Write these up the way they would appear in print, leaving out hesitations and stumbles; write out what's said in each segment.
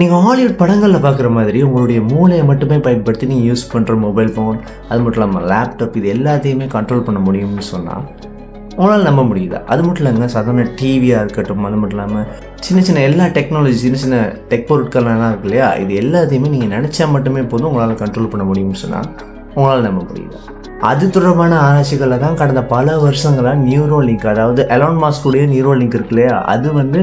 நீங்க ஹாலிவுட் படங்கள்ல பார்க்குற மாதிரி உங்களுடைய மூளைய மட்டுமே பயன்படுத்தி நீங்க யூஸ் பண்ற மொபைல் ஃபோன், அது மட்டும் இல்லாம லேப்டாப் இது எல்லாத்தையுமே கண்ட்ரோல் பண்ண முடியும்னு சொன்னா, உங்களால நம்ப முடியுதா? அது மட்டும் இல்லங்க, சாதாரண டிவியா இருக்கட்டும், அது மட்டும் இல்லாம சின்ன சின்ன எல்லா டெக்னாலஜி சின்ன சின்ன டெக் பொருட்கள்லாம் இருக்கு இல்லையா? இது எல்லாத்தையுமே நீங்க நெனச்சா மட்டுமே போதும் உங்களால கண்ட்ரோல் பண்ண முடியும்னு சொன்னா, உங்களால நம்ப முடியுதா? அது தொடர்பான ஆராய்ச்சிகள்ல தான் கடந்த பல வருஷங்களா நியூரோலிங்க், அதாவது எலான் மாஸ்க் உடைய நியூரோலிங்க் இருக்கு இல்லையா? அது வந்து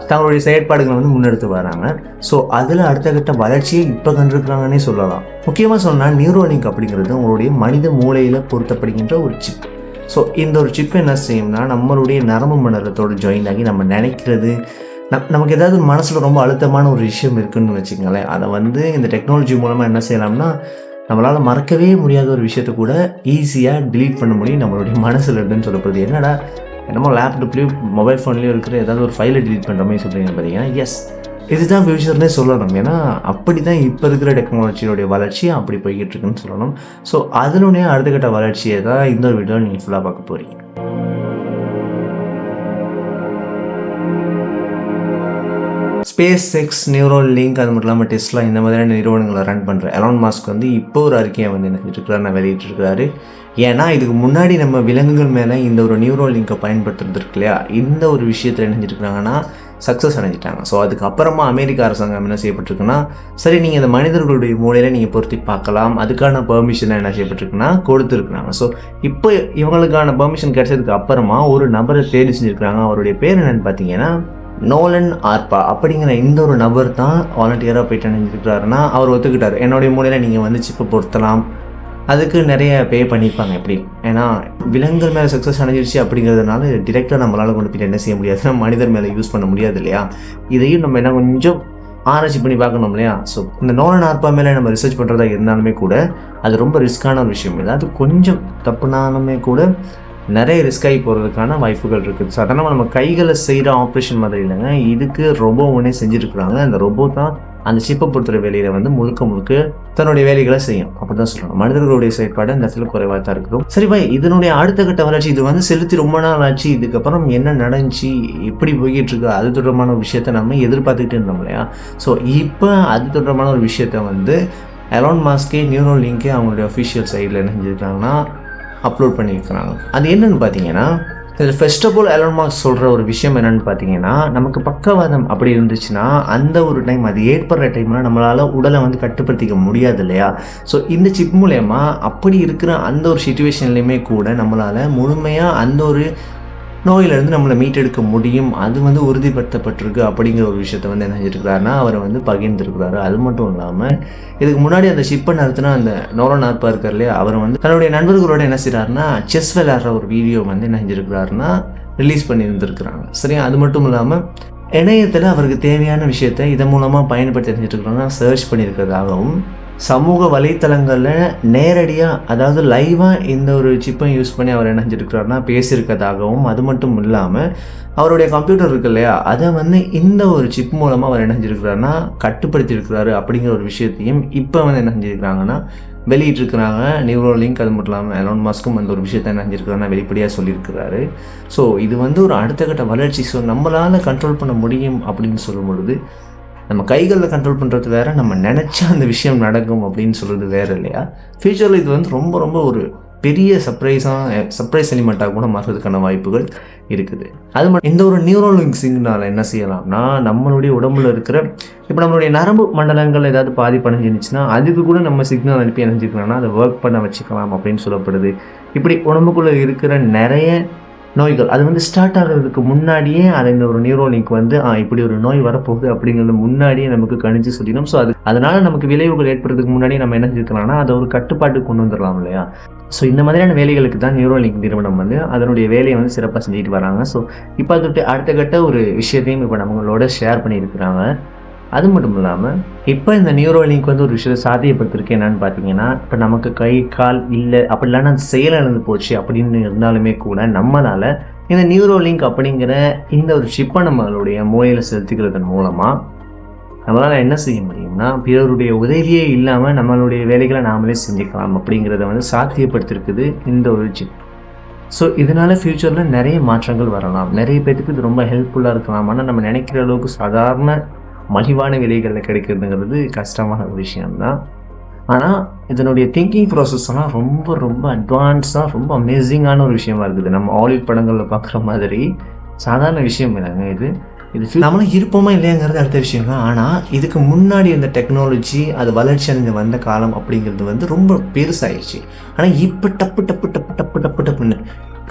தங்களுடைய செயற்பாடுகள வந்து முன்னெடுத்து வராங்க. ஸோ, அதில அடுத்த கட்ட வளர்ச்சிய இப்ப கண்டிருக்கிறாங்கன்னே சொல்லலாம். முக்கியமா சொன்னா நியூரோலிங்க் அப்படிங்கிறது உங்களுடைய மனித மூளையில பொருத்தப்படுகின்ற ஒரு சிப். ஸோ, இந்த ஒரு சிப் என்ன செய்யும்னா, நம்மளுடைய நரம்பு மண்டலத்தோட ஜாயின் ஆகி நம்ம நெனைக்கிறது, நமக்கு ஏதாவது மனசுல ரொம்ப அழுத்தமான ஒரு விஷயம் இருக்குன்னு வச்சுக்கங்களேன், அத வந்து இந்த டெக்னாலஜி மூலமா என்ன செய்யலாம்னா, நம்மளால மறக்கவே முடியாத ஒரு விஷயத்த கூட ஈஸியா டெலீட் பண்ண முடியும் நம்மளுடைய மனசுல இருந்துன்னு சொல்லப்படுது. என்னடா என்னமோ லேப்டாப்லயும், மொபைல் ஃபோன்லயும் இருக்கிற ஏதாவது ஒரு ஃபைல டெலீட் பண்ற மாரி சொல்றீங்க பார்த்தீங்கன்னா, எஸ். இதுதான் ஃபியூச்சர்னே சொல்லணும். ஏன்னா, அப்படிதான் இப்ப இருக்கிற டெக்னாலஜியோடைய வளர்ச்சி அப்படி போய்க்கிட்டு இருக்குன்னு சொல்லணும். ஸோ, அதனுடைய அடுத்த கட்ட வளர்ச்சிய தான் இந்த வீடியோல நீங்க ஃபுல்லா பார்க்க போறீங்க. ஸ்பேஸ் எக்ஸ், நியூரோலிங்க், அது மட்டும் இல்லாம டெஸ்லா இந்த மாதிரியான நிறுவனங்கள ரன் பண்ற எலான் மாஸ்க் வந்து இப்போ ஒரு அறிக்கைய வந்து என்ன செஞ்சிருக்காருன்னா வெளியிட்டிருக்காரு. ஏன்னா, இதுக்கு முன்னாடி நம்ம விலங்குகள் மேல இந்த ஒரு நியூரோலிங்க பயன்படுத்துறது இருக்கு இல்லையா? இந்த ஒரு விஷயத்துல என்ன செஞ்சிருக்காங்கன்னா, சக்சஸ் அடைஞ்சுட்டாங்க. ஸோ, அதுக்கப்புறமா அமெரிக்க அரசாங்கம் என்ன செய்யப்பட்டிருக்குன்னா, சரி நீங்க இந்த மனிதர்களுடைய மூளையில நீங்க பொருத்தி பார்க்கலாம். அதுக்கான பெர்மிஷன என்ன செய்யப்பட்டிருக்குன்னா கொடுத்துருக்காங்க. ஸோ, இப்போ இவங்களுக்கான பெர்மிஷன் கிடைச்சதுக்கு அப்புறமா ஒரு நபர தேர்வு செஞ்சிருக்காங்க. அவருடைய பேர் என்னன்னு பார்த்தீங்கன்னா நோலன் ஆர்பா அப்படிங்கிற இந்த ஒரு நபர் தான் வாலண்டியராக போயிட்டு நினைஞ்சிருக்கிறாருன்னா அவர் ஒத்துக்கிட்டார். என்னுடைய மூலையில் நீங்கள் வந்து சிப்பை பொருத்தலாம், அதுக்கு நிறைய பே பண்ணியிருப்பாங்க எப்படி, ஏன்னா விலங்குகள் மேலே சக்ஸஸ் அடைஞ்சிருச்சு அப்படிங்கிறதுனால டிரெக்டாக நம்மளால் கொண்டு போய்ட்டு என்ன செய்ய முடியாது, மனிதர் மேலே யூஸ் பண்ண முடியாது இல்லையா? இதையும் நம்ம என்ன கொஞ்சம் ஆராய்ச்சி பண்ணி பார்க்கணும் இல்லையா? ஸோ இந்த நோலன் ஆர்பா மேலே நம்ம ரிசர்ச் பண்ணுறதா இருந்தாலுமே கூட அது ரொம்ப ரிஸ்க்கான ஒரு விஷயம். ஏதாவது கொஞ்சம் தப்புனாலுமே கூட நிறைய ரிஸ்க் ஆகி போகிறதுக்கான வாய்ப்புகள் இருக்குது. சாதாரணமாக நம்ம கைகளை செய்கிற ஆப்ரேஷன் மாதிரி இல்லைங்க, இதுக்கு ரொபோ ஒன்றே செஞ்சுருக்குறாங்க. அந்த ரொபோ தான் அந்த சிப்பை பொறுத்துற வேலையில் வந்து முழுக்க முழுக்க தன்னுடைய வேலைகளை செய்யும். அப்படி தான் சொல்லணும். மனிதர்களுடைய செயற்பாடு இந்த இடத்துல குறைவாக தான் இருக்கும். சரி பாய், இதனுடைய அடுத்த கட்ட வளர்ச்சி இது வந்து செலுத்தி ரொம்ப நாள் ஆச்சு. இதுக்கப்புறம் என்ன நடந்துச்சு, எப்படி போய்கிட்டு இருக்கு, அது தொடர்பான ஒரு விஷயத்த நம்ம எதிர்பார்த்துக்கிட்டு இருந்தோம் இல்லையா? ஸோ இப்போ அது தொடர்பான ஒரு விஷயத்த வந்து எலான் மாஸ்கே நியூரோலிங்கே அவங்களுடைய அஃபிஷியல் சைடில் என்ன செஞ்சுருக்காங்கன்னா அப்லோட் பண்ணியிருக்கிறாங்க. அது என்னென்னு பார்த்தீங்கன்னா, இதில் first of all Elon Musk சொல்கிற ஒரு விஷயம் என்னென்னு பார்த்தீங்கன்னா, நமக்கு பக்கவாதம் அப்படி இருந்துச்சுன்னா அந்த ஒரு டைம் அது ஏற்படுற டைமில் நம்மளால் உடலை வந்து கட்டுப்படுத்திக்க முடியாது இல்லையா? ஸோ இந்த சிப் மூலயமா அப்படி இருக்கிற அந்த ஒரு சிச்சுவேஷன்லையுமே கூட நம்மளால் முழுமையாக அந்த ஒரு நோயிலிருந்து நம்மளை மீட்டெடுக்க முடியும். அது வந்து உறுதிப்படுத்தப்பட்டிருக்கு அப்படிங்கிற ஒரு விஷயத்த வந்து என்ன செஞ்சிருக்கிறாருன்னா அவர் வந்து பகிர்ந்துருக்கிறாரு. அது மட்டும் இல்லாமல் இதுக்கு முன்னாடி அந்த ஷிப்பை நடத்தினா அந்த நோலன் ஆர்பா இருக்கார் இல்லையா, அவர் வந்து தன்னுடைய நண்பர்களோட என்ன செய்கிறாருன்னா செஸ் விளையாடுற ஒரு வீடியோ வந்து என்ன செஞ்சிருக்கிறாருன்னா ரிலீஸ் பண்ணியிருந்துருக்குறாங்க. சரியா? அது மட்டும் இல்லாமல் இணையத்தில் அவருக்கு தேவையான விஷயத்தை இதன் மூலமாக பயன்படுத்தி தெரிஞ்சுட்டு இருக்கிறாங்க, சர்ச் பண்ணியிருக்கிறதாகவும் சமூக வலைத்தளங்களில் நேரடியாக, அதாவது லைவாக இந்த ஒரு சிப்பை யூஸ் பண்ணி அவர் என்ன செஞ்சுருக்கிறாருன்னா பேசியிருக்கிறதாகவும், அது மட்டும் இல்லாமல் அவருடைய கம்ப்யூட்டர் இருக்கு இல்லையா, அதை வந்து இந்த ஒரு சிப் மூலமாக அவர் என்ன செஞ்சுருக்கிறாருன்னா கட்டுப்படுத்தியிருக்கிறாரு அப்படிங்கிற ஒரு விஷயத்தையும் இப்போ வந்து என்ன செஞ்சுருக்கிறாங்கன்னா வெளியிட்டிருக்கிறாங்க நியூரோலிங்க். அது மட்டும் இல்லாமல் எலான் மாஸ்க்கும் அந்த ஒரு விஷயத்தை என்ன செஞ்சுருக்கிறாருன்னா வெளிப்படையாக சொல்லியிருக்கிறாரு. ஸோ இது வந்து ஒரு அடுத்த கட்ட வளர்ச்சி. ஸோ நம்மளால் கண்ட்ரோல் பண்ண முடியும் அப்படின்னு சொல்லும் பொழுது நம்ம கைகளில் கண்ட்ரோல் பண்ணுறது வேறு, நம்ம நினச்சா அந்த விஷயம் நடக்கும் அப்படின்னு சொல்கிறது வேறு இல்லையா? ஃப்யூச்சரில் இது வந்து ரொம்ப ரொம்ப ஒரு பெரிய சர்ப்ரைஸ் எலிமெண்ட்டாக கூட மாறுறதுக்கான வாய்ப்புகள் இருக்குது. அது மட்டும் இந்த ஒரு நியூரோலிங்க் சிக்னல் என்ன செய்யலாம்னா நம்மளுடைய உடம்புல இருக்கிற இப்போ நம்மளுடைய நரம்பு மண்டலங்கள் ஏதாவது பாதிப்படைஞ்சிருந்துச்சுன்னா அதுக்கு கூட நம்ம சிக்னல் அனுப்பி அனுப்பிச்சிக்கலாம்னா அதை ஒர்க் பண்ண வச்சுக்கலாம் அப்படின்னு சொல்லப்படுது. இப்படி உடம்புக்குள்ளே இருக்கிற நிறைய நோய்கள் அது வந்து ஸ்டார்ட் ஆகிறதுக்கு முன்னாடியே அதை இந்த ஒரு நியூரோலிங்க் வந்து இப்படி ஒரு நோய் வரப்போகுது அப்படிங்கிறது முன்னாடியே நமக்கு கணிச்சு சொல்லிடும். ஸோ அதனால நமக்கு விளைவுகள் ஏற்படுறதுக்கு முன்னாடியே நம்ம என்ன செஞ்சுக்கலாம்னா அதை ஒரு கட்டுப்பாட்டுக்கு கொண்டு வந்துடலாம் இல்லையா? ஸோ இந்த மாதிரியான வேலைகளுக்கு தான் நியூரோலிங்க் நிறுவனம் வந்து அதனுடைய வேலையை வந்து சிறப்பாக செஞ்சுட்டு வராங்க. ஸோ இப்போ அது அடுத்த கட்ட ஒரு விஷயத்தையும் இப்போ நம்மளோட ஷேர் பண்ணியிருக்கிறாங்க. அது மட்டும் இல்லாமல் இப்போ இந்த நியூரோலிங்க் வந்து ஒரு விஷயத்தை சாத்தியப்படுத்திருக்கு. என்னன்னு பார்த்தீங்கன்னா, இப்போ நமக்கு கை கால் இல்லை அப்படி இல்லைன்னா செயல் இழந்து போச்சு அப்படின்னு இருந்தாலுமே கூட நம்மளால் இந்த நியூரோலிங்க் அப்படிங்கிற இந்த ஒரு சிப்பை நம்மளுடைய மூளையில் செலுத்திக்கிறதன் மூலமாக நம்மளால் என்ன செய்ய முடியும்னா பிறருடைய உதவியே இல்லாமல் நம்மளுடைய வேலைகளை நாமளே செஞ்சுக்கலாம் அப்படிங்கிறத வந்து சாத்தியப்படுத்திருக்குது இந்த ஒரு சிப். ஸோ இதனால் ஃப்யூச்சரில் நிறைய மாற்றங்கள் வரலாம். நிறைய பேத்துக்கு இது ரொம்ப ஹெல்ப்ஃபுல்லாக இருக்கலாம். ஆனால் நம்ம நினைக்கிற அளவுக்கு சாதாரண மலிவான விலைகளில் கிடைக்கிறதுங்கிறது கஷ்டமான ஒரு விஷயம்தான். ஆனால் இதனுடைய திங்கிங் ப்ராசஸ்லாம் ரொம்ப ரொம்ப அட்வான்ஸாக ரொம்ப அமேசிங்கான ஒரு விஷயமா இருக்குது. நம்ம ஹாலிவுட் படங்களில் பார்க்குற மாதிரி சாதாரண விஷயம் இல்லைங்க இது. நம்மளும் இருப்போமா இல்லையாங்கிறது அடுத்த விஷயம் தான். ஆனால் இதுக்கு முன்னாடி இந்த டெக்னாலஜி அது வளர்ச்சி அடைந்து வந்த காலம் அப்படிங்கிறது வந்து ரொம்ப பெருசாகிடுச்சு. ஆனால் இப்போ டப்பு டப்பு டப்பு டப்பு டப்பு டப்புன்னு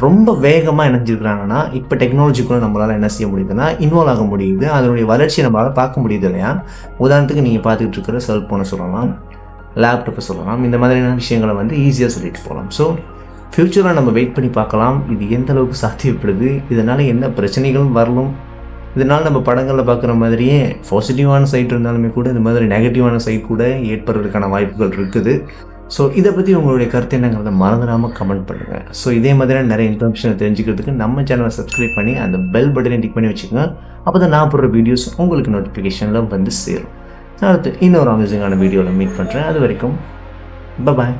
ரொம்ப வேகமாக இணைஞ்சிருக்கிறாங்கன்னா இப்போ டெக்னாலஜிக்குள்ளே நம்மளால் என்ன செய்ய முடியுதுன்னா இன்வால்வ் ஆக முடியுது. அதனுடைய வளர்ச்சியை நம்மளால் பார்க்க முடியுது இல்லையா? உதாரணத்துக்கு நீங்கள் பார்த்துக்கிட்டு இருக்கிற செல்ஃபோனை சொல்லலாம், லேப்டாப்பை சொல்லலாம். இந்த மாதிரியான விஷயங்களை வந்து ஈஸியாக சொல்லிட்டு போகலாம். ஸோ ஃப்யூச்சரில் நம்ம வெயிட் பண்ணி பார்க்கலாம் இது எந்த அளவுக்கு சாத்தியப்படுது, இதனால் என்ன பிரச்சனைகளும் வரலும். இதனால் நம்ம படங்களில் பார்க்குற மாதிரியே பாசிட்டிவான சைட் இருந்தாலுமே கூட இந்த மாதிரி நெகட்டிவான சைட் கூட ஏற்படுறதுக்கான வாய்ப்புகள் இருக்குது. ஸோ இதை பற்றி உங்களுடைய கருத்து என்னங்கிறத மறந்துடாமல் கமெண்ட் பண்ணுங்கள். ஸோ இதே மாதிரியான நிறைய இன்ஃபர்மேஷனை தெரிஞ்சுக்கிறதுக்கு நம்ம சேனலை சப்ஸ்கிரைப் பண்ணி அந்த பெல் பட்டனை டிக் பண்ணி வச்சுக்கோங்க. அப்போ தான் நான் போடுற வீடியோஸ் உங்களுக்கு நோட்டிஃபிகேஷனில் வந்து சேரும். அடுத்து இன்னொரு அமேசிங்கான வீடியோவில் மீட் பண்ணுறேன். அது வரைக்கும் பாய்.